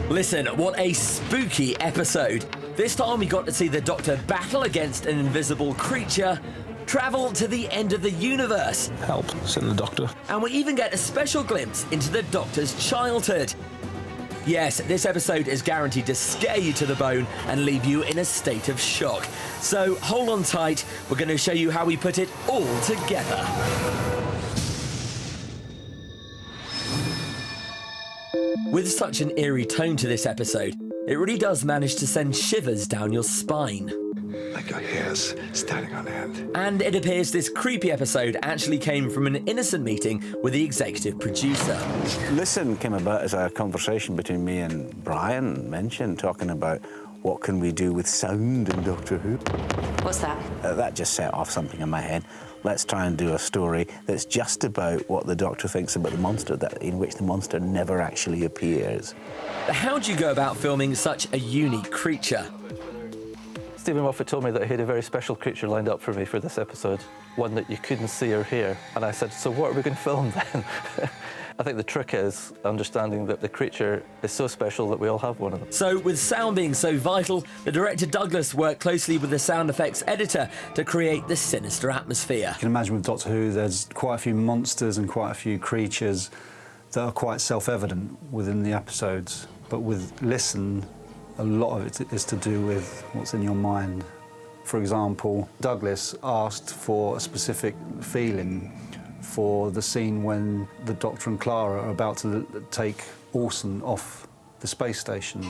Listen, what a spooky episode. This time we got to see the Doctor battle against an invisible creature, travel to the end of the universe. Help, send the Doctor. And we even get a special glimpse into the Doctor's childhood. Yes, this episode is guaranteed to scare you to the bone and leave you in a state of shock. So hold on tight, we're going to show you how we put it all together. With such an eerie tone to this episode, it really does manage to send shivers down your spine. Like your hair's standing on end. And it appears this creepy episode actually came from an innocent meeting with the executive producer. Listen came about as a conversation between me and Brian mentioned, talking about what can we do with sound in Doctor Who. What's that? That just set off something in my head. Let's try and do a story that's just about what the Doctor thinks about the monster, in which the monster never actually appears. How do you go about filming such a unique creature? Stephen Moffat told me that he had a very special creature lined up for me for this episode, one that you couldn't see or hear. And I said, so what are we going to film then? I think the trick is understanding that the creature is so special that we all have one of them. So, with sound being so vital, the director Douglas worked closely with the sound effects editor to create this sinister atmosphere. You can imagine with Doctor Who, there's quite a few monsters and quite a few creatures that are quite self-evident within the episodes. But with Listen, a lot of it is to do with what's in your mind. For example, Douglas asked for a specific feeling for the scene when the Doctor and Clara are about to take Orson off the space station.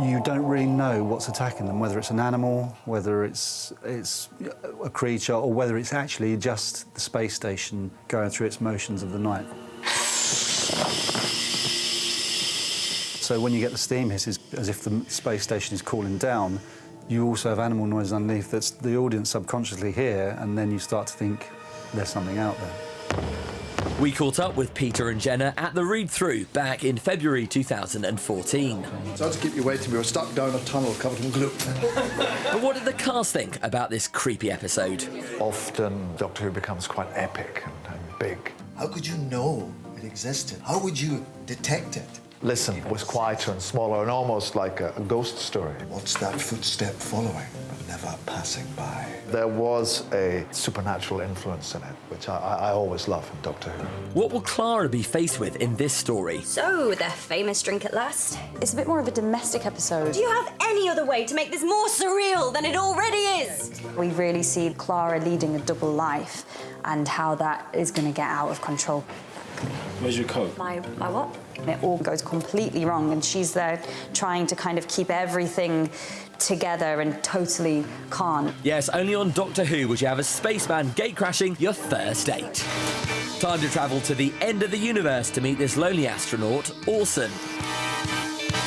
You don't really know what's attacking them, whether it's an animal, whether it's a creature, or whether it's actually just the space station going through its motions of the night. So when you get the steam hisses, as if the space station is cooling down, you also have animal noise underneath that the audience subconsciously hear, and then you start to think there's something out there. We caught up with Peter and Jenna at the read-through back in February 2014. So to keep you waiting, we were stuck down a tunnel covered in glue. But what did the cast think about this creepy episode? Often Doctor Who becomes quite epic and big. How could you know it existed? How would you detect it? Listen was quieter and smaller and almost like a ghost story. What's that footstep following, but never passing by? There was a supernatural influence in it, which I always love in Doctor Who. What will Clara be faced with in this story? So, their famous drink at last. It's a bit more of a domestic episode. Do you have any other way to make this more surreal than it already is? We really see Clara leading a double life and how that is going to get out of control. Where's your coat? My what? It all goes completely wrong, and she's there trying to kind of keep everything together and totally can't. Yes, only on Doctor Who would you have a spaceman gate-crashing your first date. Time to travel to the end of the universe to meet this lonely astronaut, Orson.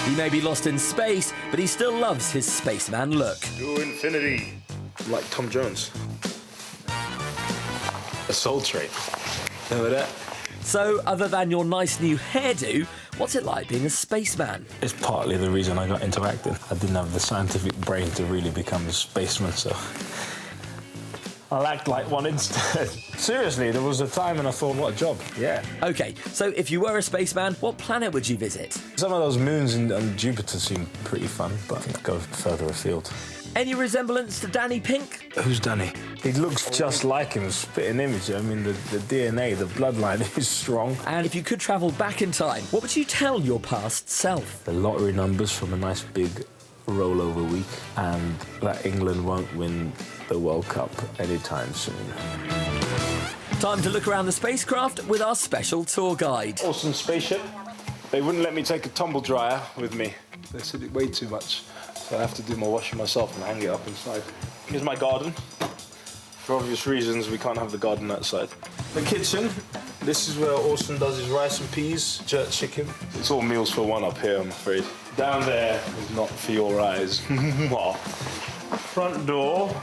He may be lost in space, but he still loves his spaceman look. To infinity. Like Tom Jones. A Soul Train. Remember that? So, other than your nice new hairdo, what's it like being a spaceman? It's partly the reason I got into acting. I didn't have the scientific brain to really become a spaceman, so I'll act like one instead. Seriously, there was a time when I thought, what a job, yeah. OK, so if you were a spaceman, what planet would you visit? Some of those moons on Jupiter seem pretty fun, but I think I'd go further afield. Any resemblance to Danny Pink? Who's Danny? He looks just like him, spitting image. I mean, the DNA, the bloodline is strong. And if you could travel back in time, what would you tell your past self? The lottery numbers from a nice big rollover week, and that England won't win the World Cup anytime soon. Time to look around the spacecraft with our special tour guide. Awesome spaceship. They wouldn't let me take a tumble dryer with me. They said it weighed too much. So I have to do my washing myself and hang it up inside. Here's my garden. For obvious reasons, we can't have the garden outside. The kitchen. This is where Orson does his rice and peas, jerk chicken. It's all meals for one up here, I'm afraid. Down there is not for your eyes. Front door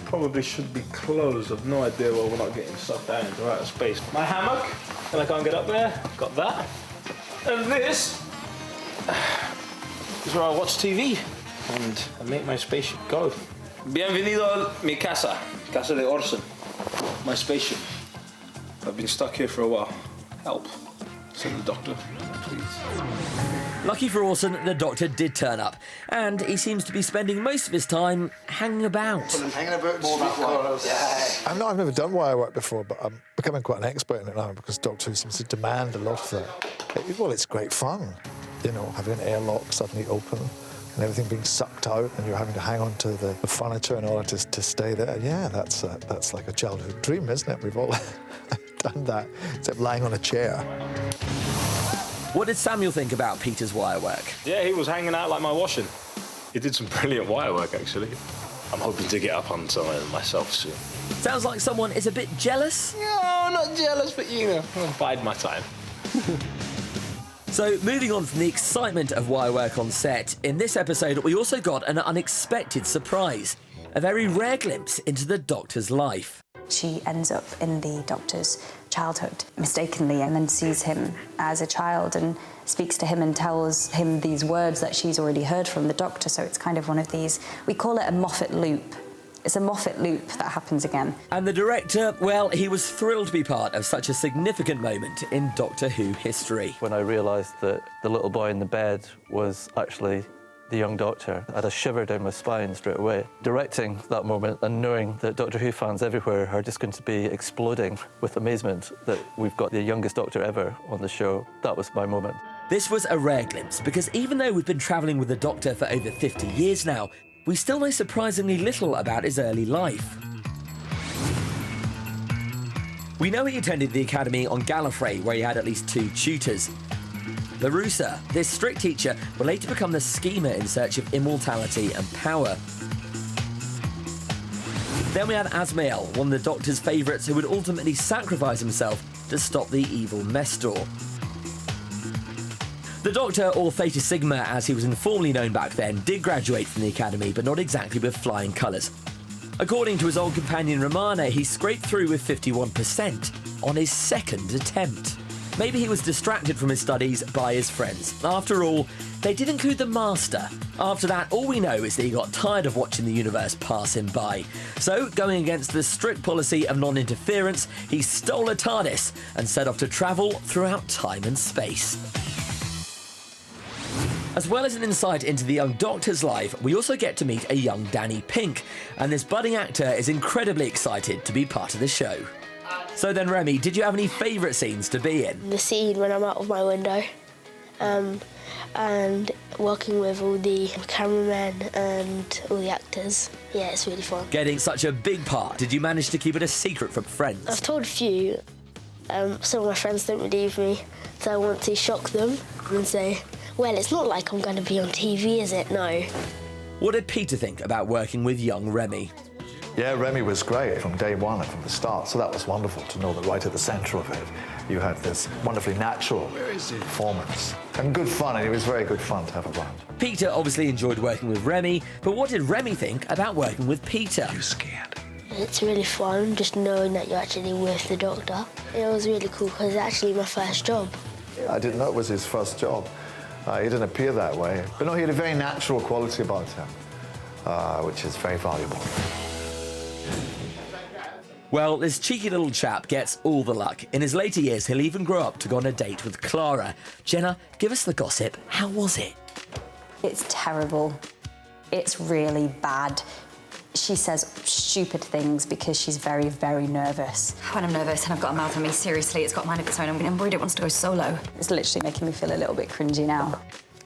probably should be closed. I've no idea why we're not getting stuff down into outer space. My hammock, and I can't get up there. Got that. And this is where I watch TV. And I make my spaceship go. Bienvenido a mi casa, casa de Orson. My spaceship. I've been stuck here for a while. Help. Send the Doctor. please. Lucky for Orson, the Doctor did turn up, and he seems to be spending most of his time hanging about. Hanging about more that way. I've never done wire work before, but I'm becoming quite an expert in it now because Doctor Who seems to demand a lot of that. Well, it's great fun, you know, having an airlock suddenly open and everything being sucked out and you're having to hang on to the furniture in order to stay there. Yeah, that's like a childhood dream, isn't it? We've all done that, except lying on a chair. What did Samuel think about Peter's wire work? Yeah, he was hanging out like my washing. He did some brilliant wire work, actually. I'm hoping to get up on some of it myself soon. Sounds like someone is a bit jealous. No, not jealous, but you know, I'll bide my time. So, moving on from the excitement of wire work on set, in this episode we also got an unexpected surprise. A very rare glimpse into the Doctor's life. She ends up in the Doctor's childhood mistakenly and then sees him as a child and speaks to him and tells him these words that she's already heard from the Doctor. So it's kind of one of these, we call it a Moffat loop. It's a Moffat loop that happens again. And the director, well, he was thrilled to be part of such a significant moment in Doctor Who history. When I realised that the little boy in the bed was actually the young Doctor, I had a shiver down my spine straight away. Directing that moment and knowing that Doctor Who fans everywhere are just going to be exploding with amazement that we've got the youngest Doctor ever on the show, that was my moment. This was a rare glimpse because even though we've been travelling with the Doctor for over 50 years now, we still know surprisingly little about his early life. We know he attended the academy on Gallifrey, where he had at least 2 tutors. Larusa, this strict teacher, will later become the schemer in search of immortality and power. Then we had Asmael, one of the Doctor's favourites who would ultimately sacrifice himself to stop the evil Mestor. The Doctor, or Theta Sigma as he was informally known back then, did graduate from the academy, but not exactly with flying colours. According to his old companion Romana, he scraped through with 51% on his second attempt. Maybe he was distracted from his studies by his friends. After all, they did include the Master. After that, all we know is that he got tired of watching the universe pass him by. So, going against the strict policy of non-interference, he stole a TARDIS and set off to travel throughout time and space. As well as an insight into the young Doctor's life, we also get to meet a young Danny Pink, and this budding actor is incredibly excited to be part of the show. So then, Remy, did you have any favourite scenes to be in? The scene when I'm out of my window, and working with all the cameramen and all the actors. Yeah, it's really fun. Getting such a big part, did you manage to keep it a secret from friends? I've told a few. Some of my friends don't believe me, so I want to shock them and say, well, it's not like I'm going to be on TV, is it? No. What did Peter think about working with young Remy? Yeah, Remy was great from day one and from the start, so that was wonderful to know that right at the centre of it, you had this wonderfully natural performance. And good fun, and it was very good fun to have around. Peter obviously enjoyed working with Remy, but what did Remy think about working with Peter? You scared? It's really fun, just knowing that you're actually with the Doctor. It was really cool, because it's actually my first job. I didn't know it was his first job. He didn't appear that way. But no, he had a very natural quality about him, which is very valuable. Well, this cheeky little chap gets all the luck. In his later years, he'll even grow up to go on a date with Clara. Jenna, give us the gossip. How was it? It's terrible. It's really bad. She says stupid things because she's very, very nervous. When I'm nervous and I've got a mouth on me, seriously, it's got a mind of its own. I'm worried it wants to go solo. It's literally making me feel a little bit cringy now.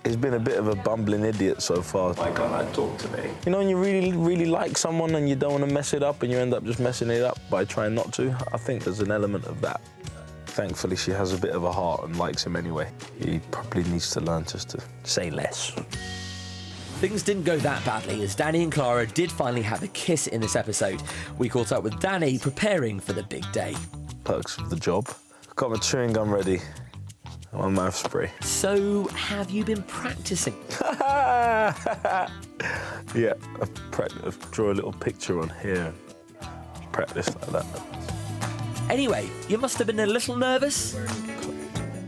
He's been a bit of a bumbling idiot so far. Why can't I talk to me? You know, when you really, really like someone and you don't want to mess it up and you end up just messing it up by trying not to, I think there's an element of that. Thankfully, she has a bit of a heart and likes him anyway. He probably needs to learn just to say less. Things didn't go that badly, as Danny and Clara did finally have a kiss in this episode. We caught up with Danny preparing for the big day. Perks of the job. Got my chewing gum ready. My mouth spray. So, have you been practicing? Yeah, I draw a little picture on here. Practice like that. Anyway, you must have been a little nervous?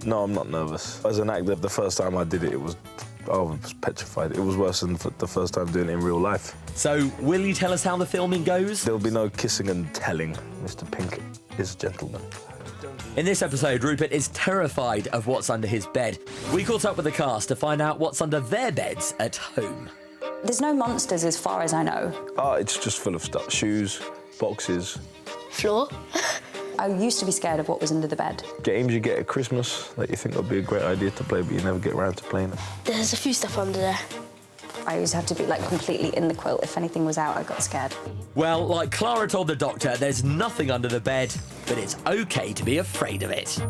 No, I'm not nervous. As an actor, the first time I did it, I was petrified. It was worse than the first time doing it in real life. So, will you tell us how the filming goes? There'll be no kissing and telling. Mr. Pink is a gentleman. In this episode, Rupert is terrified of what's under his bed. We caught up with the cast to find out what's under their beds at home. There's no monsters as far as I know. Oh, it's just full of stuff. Shoes, boxes. Floor. I used to be scared of what was under the bed. Games you get at Christmas that you think would be a great idea to play, but you never get around to playing it. There's a few stuff under there. I used to have to be like completely in the quilt. If anything was out, I got scared. Well, like Clara told the doctor, there's nothing under the bed, but it's okay to be afraid of it.